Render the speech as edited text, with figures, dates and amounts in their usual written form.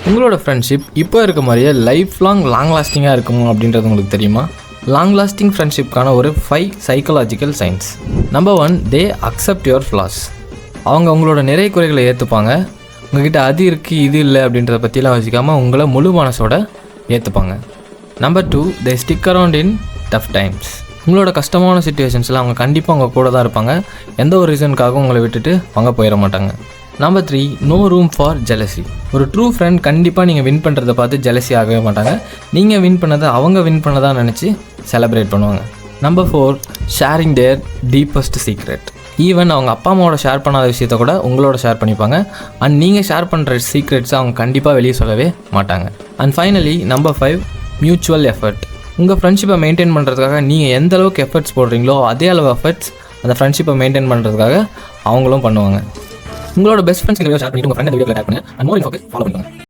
உங்களோட ஃப்ரெண்ட்ஷிப் இப்போ இருக்க மாதிரியே லைஃப் லாங் லாஸ்டிங்காக இருக்குமா அப்படின்றது உங்களுக்கு தெரியுமா? லாங் லாஸ்டிங் ஃப்ரெண்ட்ஷிப்கான ஒரு 5 psychological science. Number 1, they accept your flaws. அவங்க உங்களோட நிறைய குறைகளை ஏற்றுப்பாங்க. உங்ககிட்ட அது இருக்குது இது இல்லை அப்படின்றத பற்றிலாம் வச்சுக்காமல் உங்களை முழு மனசோட ஏற்றுப்பாங்க. Number 2, they stick around in tough times. உங்களோட கஷ்டமான சுச்சுவேஷன்ஸில் அவங்க கண்டிப்பாக உங்கள் கூட தான் இருப்பாங்க. எந்த ஒரு ரீசனுக்காகவும் உங்களை விட்டுட்டு அவங்க போயிட மாட்டாங்க. Number 3, no room for jealousy. ஒரு ட்ரூ ஃப்ரெண்ட் கண்டிப்பாக நீங்கள் வின் பண்ணுறதை பார்த்து ஜெலசி ஆகவே மாட்டாங்க. நீங்கள் வின் பண்ணதை அவங்க வின் பண்ணதாக நினச்சி செலிப்ரேட் பண்ணுவாங்க. நம்பர் 4, ஷேரிங் தேர் டீப்பஸ்ட் சீக்ரெட். ஈவன் அவங்க அப்பா அம்மாவோட ஷேர் பண்ணாத விஷயத்த கூட உங்களோட ஷேர் பண்ணிப்பாங்க. அண்ட் நீங்கள் ஷேர் பண்ணுற சீக்ரெட்ஸை அவங்க கண்டிப்பாக வெளியே சொல்லவே மாட்டாங்க. And finally number 5, mutual effort. உங்கள் ஃப்ரெண்ட்ஷிப்பை மெயின்டைன் பண்ணுறதுக்காக நீங்கள் எந்த அளவுக்கு எஃபர்ட்ஸ் போடுறீங்களோ அதே அளவு எஃபர்ட்ஸ் அந்த ஃப்ரெண்ட்ஷிப்பை மெயின்டைன் பண்ணுறதுக்காக அவங்களும் பண்ணுவாங்க. உங்களோட பெஸ்ட் ஃப்ரெண்ட்ஸ் ஷேர் பண்ணிட்டு உங்கள் ஃப்ரெண்ட் வீடியோ டேக் பண்ணுங்க. அண்ட் மோர் இன்ஃபோ ஃபாலோ பண்ணுங்க.